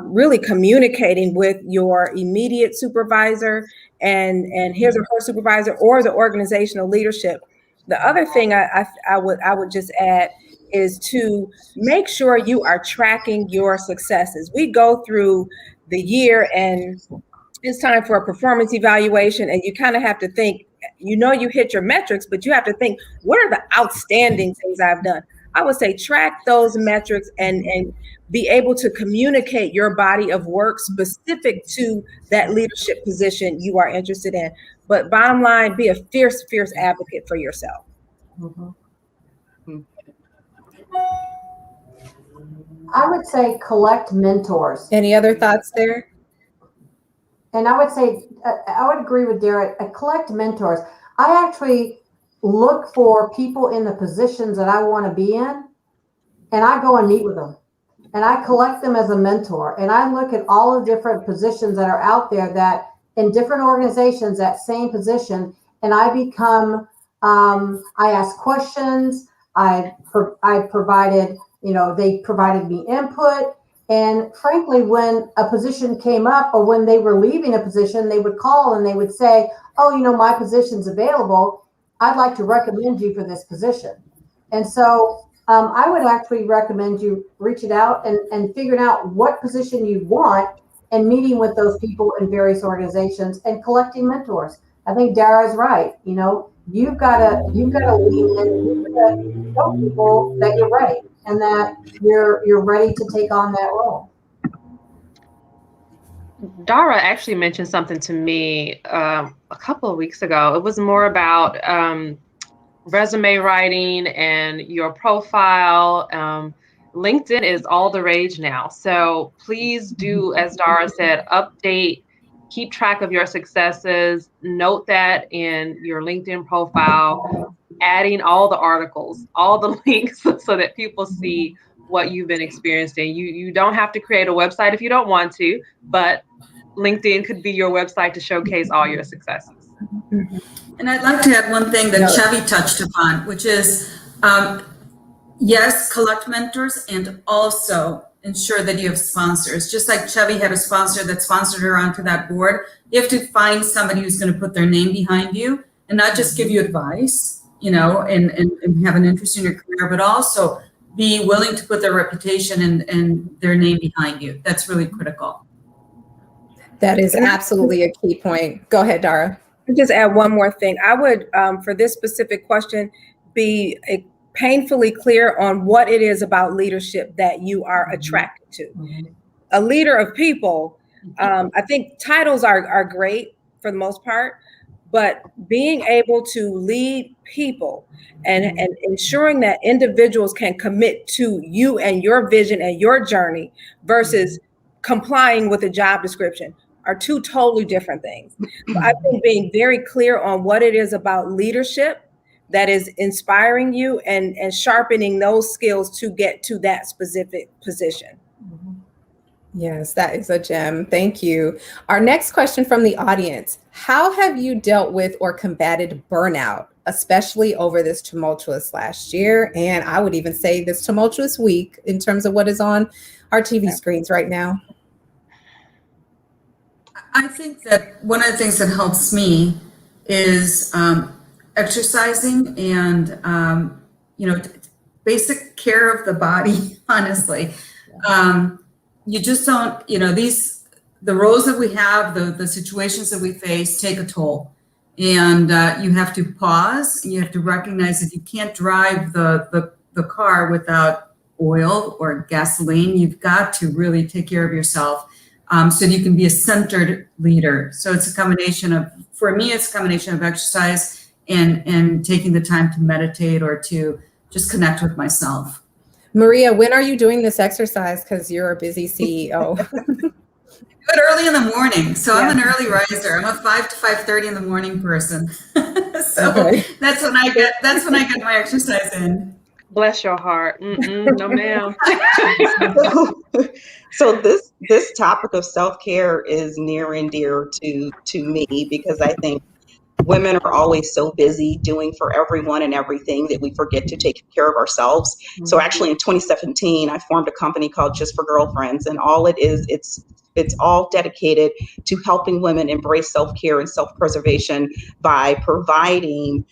Really communicating with your immediate supervisor and his or her supervisor, or the organizational leadership. The other thing I would just add is to make sure you are tracking your successes. We go through the year and it's time for a performance evaluation, and you kind of have to think, you hit your metrics, but you have to think, what are the outstanding things I've done? I would say track those metrics and be able to communicate your body of work specific to that leadership position you are interested in. But bottom line, be a fierce advocate for yourself. I would say collect mentors. Any other thoughts there? And I would say, I would agree with Dara, collect mentors. I actually look for people in the positions that I want to be in, and I go and meet with them, and I collect them as a mentor, and I look at all the different positions that are out there that in different organizations, that same position, and I become, I ask questions, I provided, they provided me input, and frankly, when a position came up or when they were leaving a position, they would call and they would say, oh, my position's available. I'd like to recommend you for this position. And so I would actually recommend you reaching out and figuring out what position you want and meeting with those people in various organizations and collecting mentors. I think Dara is right. You've got to lean in, you've got to show people that you're ready and that you're ready to take on that role. Dara actually mentioned something to me a couple of weeks ago. It was more about resume writing and your profile. LinkedIn is all the rage now. So please do, as Dara said, update, keep track of your successes, note that in your LinkedIn profile, adding all the articles, all the links so that people see what you've been experiencing. You don't have to create a website if you don't want to, but LinkedIn could be your website to showcase all your successes. And I'd like to add one thing that Chevy touched upon, which is, yes, collect mentors, and also ensure that you have sponsors. Just like Chevy had a sponsor that sponsored her onto that board, you have to find somebody who's going to put their name behind you and not just give you advice, and have an interest in your career, but also be willing to put their reputation and their name behind you. That's really critical. That is absolutely a key point. Go ahead, Dara. Just add one more thing. I would, for this specific question, be painfully clear on what it is about leadership that you are attracted to. A leader of people, I think titles are great for the most part, but being able to lead people and ensuring that individuals can commit to you and your vision and your journey versus complying with a job description are two totally different things. So I think being very clear on what it is about leadership that is inspiring you and sharpening those skills to get to that specific position. Yes, that is a gem. Thank you. Our next question from the audience: how have you dealt with or combated burnout, especially over this tumultuous last year? And I would even say this tumultuous week in terms of what is on our TV screens right now. I think that one of the things that helps me is exercising and, basic care of the body, honestly. You just don't, the roles that we have, the situations that we face take a toll. And you have to pause, and you have to recognize that you can't drive the car without oil or gasoline. You've got to really take care of yourself so that you can be a centered leader. So it's a combination of, for me, it's a combination of exercise and taking the time to meditate or to just connect with myself. Maria, when are you doing this exercise? Because you're a busy CEO. But early in the morning. So yeah. I'm an early riser. I'm a 5 to 5:30 in the morning person. So okay. that's when I get my exercise in. Bless your heart. No, ma'am. So this topic of self-care is near and dear to me, because I think women are always so busy doing for everyone and everything that we forget to take care of ourselves. Mm-hmm. So actually in 2017, I formed a company called Just for Girlfriends, and all it is, it's all dedicated to helping women embrace self-care and self-preservation by providing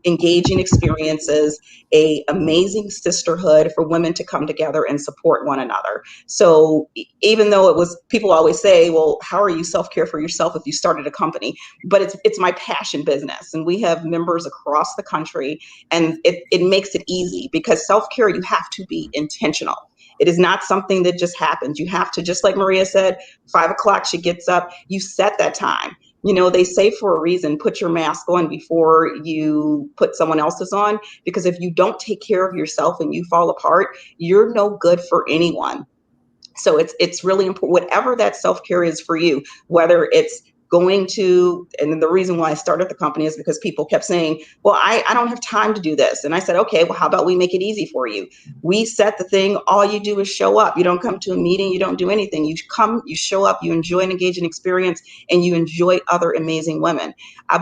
engaging experiences, a amazing sisterhood for women to come together and support one another. So even though people always say, well, how are you self-care for yourself if you started a company? But it's my passion business, and we have members across the country, and it makes it easy, because self-care, you have to be intentional. It is not something that just happens. You have to, just like Maria said, 5 o'clock she gets up, you set that time. You know, they say for a reason, put your mask on before you put someone else's on, because if you don't take care of yourself and you fall apart, you're no good for anyone. So it's really important, whatever that self-care is for you, whether it's going to, and the reason why I started the company is because people kept saying, well, I don't have time to do this. And I said, okay, well, how about we make it easy for you? We set the thing, all you do is show up. You don't come to a meeting, you don't do anything. You come, you show up, you enjoy an engaging experience, and you enjoy other amazing women.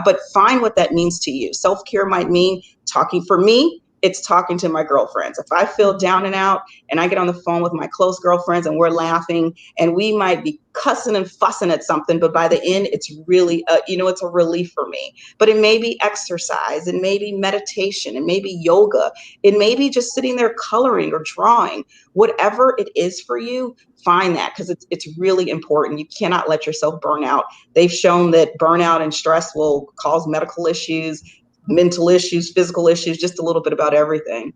But find what that means to you. Self-care might mean talking. For me, it's talking to my girlfriends. If I feel down and out and I get on the phone with my close girlfriends and we're laughing, and we might be cussing and fussing at something, but by the end, it's really, it's a relief for me. But it may be exercise, it may be meditation, it may be yoga, it may be just sitting there coloring or drawing. Whatever it is for you, find that, because it's really important. You cannot let yourself burn out. They've shown that burnout and stress will cause medical issues, mental issues, physical issues, just a little bit about everything.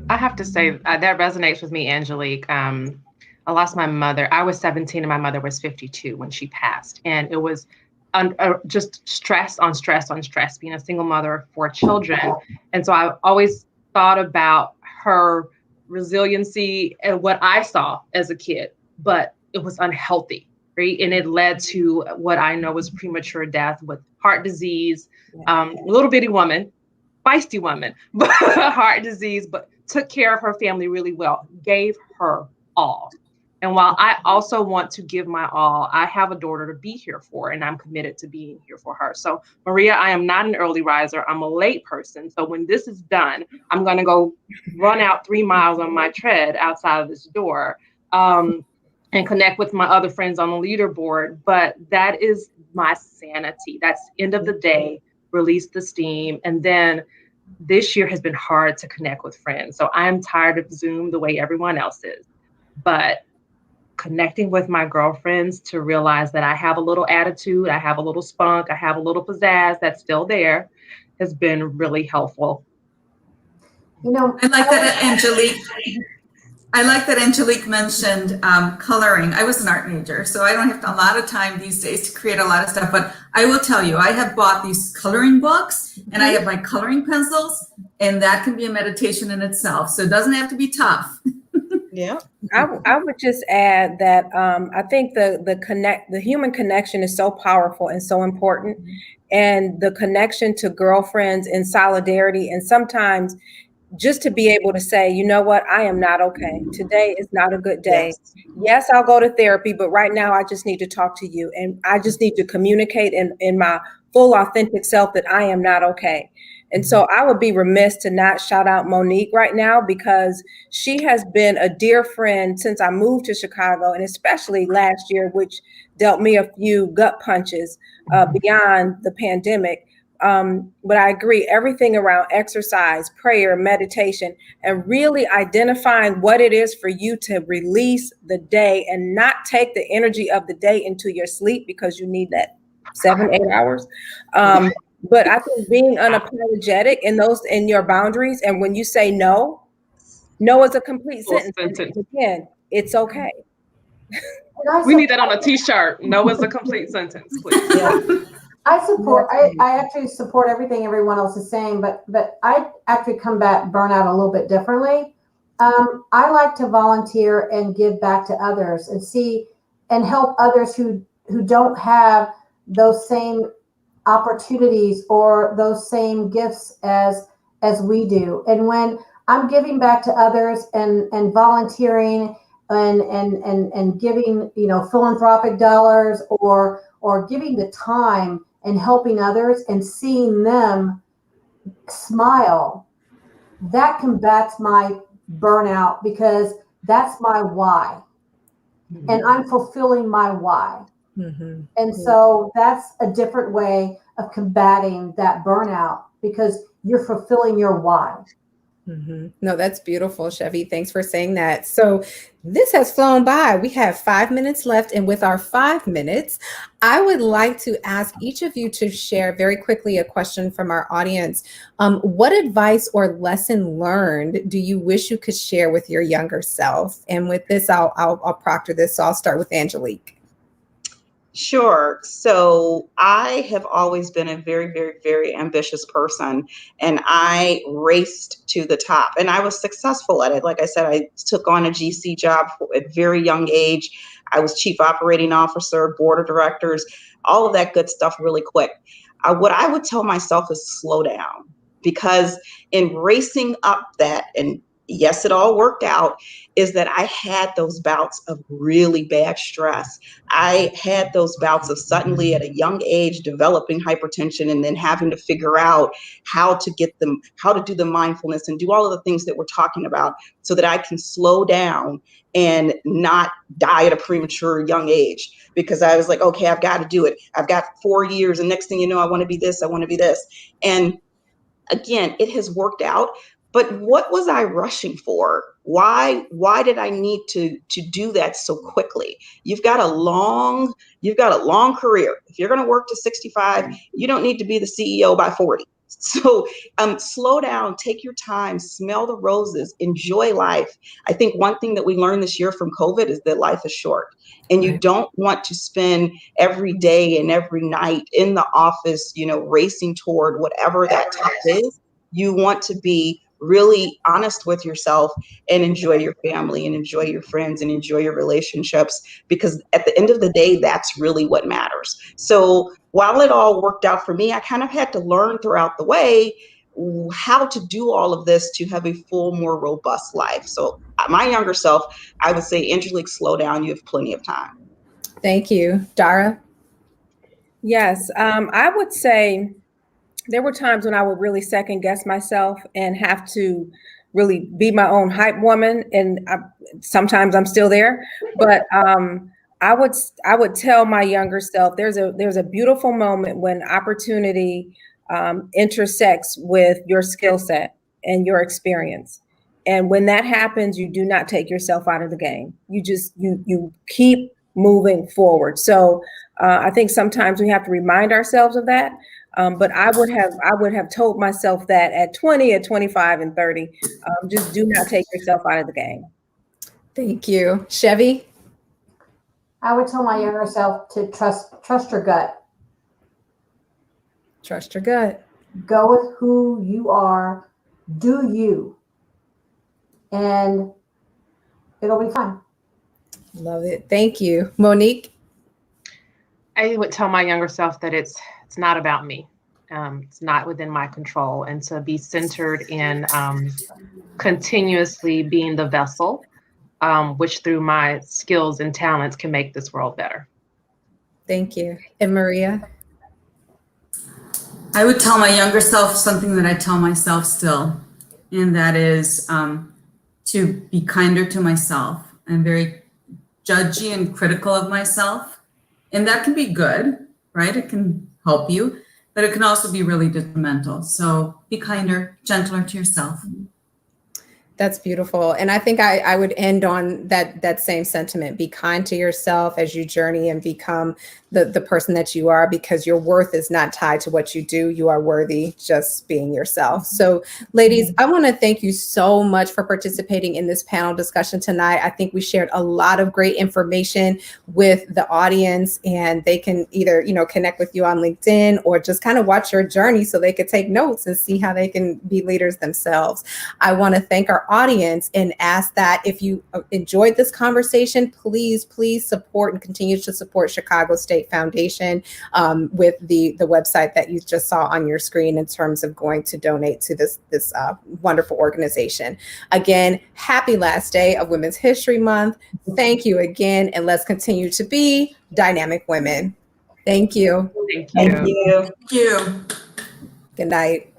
I have to say that resonates with me, Angelique. I lost my mother. I was 17 and my mother was 52 when she passed. And it was just stress on stress on stress, being a single mother of 4 children. And so I always thought about her resiliency and what I saw as a kid, but it was unhealthy, right? And it led to what I know was premature death with heart disease, little bitty woman, feisty woman, but heart disease, but took care of her family really well, gave her all. And while I also want to give my all, I have a daughter to be here for, and I'm committed to being here for her. So Maria, I am not an early riser. I'm a late person. So when this is done, I'm going to go run out 3 miles on my tread outside of this door and connect with my other friends on the leaderboard. But that is my sanity. That's end of the day, release the steam. And then this year has been hard to connect with friends. So I'm tired of Zoom the way everyone else is. But connecting with my girlfriends to realize that I have a little attitude, I have a little spunk, I have a little pizzazz that's still there, has been really helpful. You know, I like that Angelique mentioned coloring. I was an art major, so I don't have a lot of time these days to create a lot of stuff, but I will tell you, I have bought these coloring books and I have my coloring pencils, and that can be a meditation in itself. So it doesn't have to be tough. Yeah. I would just add that I think the human connection is so powerful and so important, and the connection to girlfriends in solidarity, and sometimes just to be able to say, you know what, I am not okay. Today is not a good day. Yes, I'll go to therapy, but right now I just need to talk to you, and I just need to communicate in my full authentic self that I am not okay. And so I would be remiss to not shout out Monique right now, because she has been a dear friend since I moved to Chicago, and especially last year, which dealt me a few gut punches beyond the pandemic. But I agree, everything around exercise, prayer, meditation, and really identifying what it is for you to release the day and not take the energy of the day into your sleep, because you need that 7-8 hours. But I think being unapologetic in your boundaries, and when you say no is a complete sentence. Again, it's okay. We need that on a t-shirt. No is a complete sentence, please. Yeah. I actually support everything everyone else is saying, but I actually combat burnout a little bit differently. I like to volunteer and give back to others and help others who don't have those same opportunities or those same gifts as we do. And when I'm giving back to others and volunteering and giving, philanthropic dollars or giving the time and helping others and seeing them smile, that combats my burnout because that's my why. Mm-hmm. And I'm fulfilling my why. Mm-hmm. And so that's a different way of combating that burnout because you're fulfilling your why. Mm-hmm. No, that's beautiful, Chevy. Thanks for saying that. So this has flown by. We have 5 minutes left. And with our 5 minutes, I would like to ask each of you to share very quickly a question from our audience. What advice or lesson learned do you wish you could share with your younger self? And with this, I'll proctor this. So I'll start with Angelique. Sure. So I have always been a very, very, very ambitious person, and I raced to the top, and I was successful at it. Like I said, I took on a GC job at a very young age. I was chief operating officer, board of directors, all of that good stuff really quick. What I would tell myself is slow down, because in racing up that, and yes, it all worked out, is that I had those bouts of really bad stress. I had those bouts of suddenly at a young age developing hypertension and then having to figure out how to do the mindfulness and do all of the things that we're talking about so that I can slow down and not die at a premature young age. Because I was like, okay, I've got to do it. I've got 4 years, and next thing you know, I want to be this, I want to be this. And again, it has worked out. But what was I rushing for? Why did I need to do that so quickly? You've got a long career. If you're going to work to 65, you don't need to be the CEO by 40. So slow down, take your time, smell the roses, enjoy life. I think one thing that we learned this year from COVID is that life is short, and you don't want to spend every day and every night in the office, racing toward whatever that top is. You want to be really honest with yourself and enjoy your family and enjoy your friends and enjoy your relationships, because at the end of the day, that's really what matters. So while it all worked out for me, I kind of had to learn throughout the way how to do all of this to have a full, more robust life. So my younger self, I would say, Angelique, slow down. You have plenty of time. Thank you. Dara? Yes, I would say there were times when I would really second guess myself and have to really be my own hype woman. And sometimes I'm still there, but I would tell my younger self, there's a beautiful moment when opportunity intersects with your skill set and your experience. And when that happens, you do not take yourself out of the game. You keep moving forward. So I think sometimes we have to remind ourselves of that. But I would have told myself that at 20, at 25, and 30, just do not take yourself out of the game. Thank you. Chevy? I would tell my younger self to trust your gut. Trust your gut. Go with who you are. Do you. And it'll be fine. Love it. Thank you. Monique? I would tell my younger self that it's not about me. It's not within my control, and to be centered in continuously being the vessel, which through my skills and talents can make this world better. Thank you. And Maria? I would tell my younger self something that I tell myself still, and that is to be kinder to myself. I'm very judgy and critical of myself, and that can be good, right? It can help you, but it can also be really detrimental. So be kinder, gentler to yourself. That's beautiful. And I think I would end on that same sentiment. Be kind to yourself as you journey and become the person that you are, because your worth is not tied to what you do. You are worthy just being yourself. So ladies, I want to thank you so much for participating in this panel discussion tonight. I think we shared a lot of great information with the audience, and they can either, connect with you on LinkedIn or just kind of watch your journey so they could take notes and see how they can be leaders themselves. I want to thank our audience and ask that if you enjoyed this conversation, please support and continue to support Chicago State Foundation with the website that you just saw on your screen in terms of going to donate to this wonderful organization. Again, happy last day of Women's History Month. Thank you again, and let's continue to be dynamic women. Thank you. Thank you. Thank you. Thank you. Good night.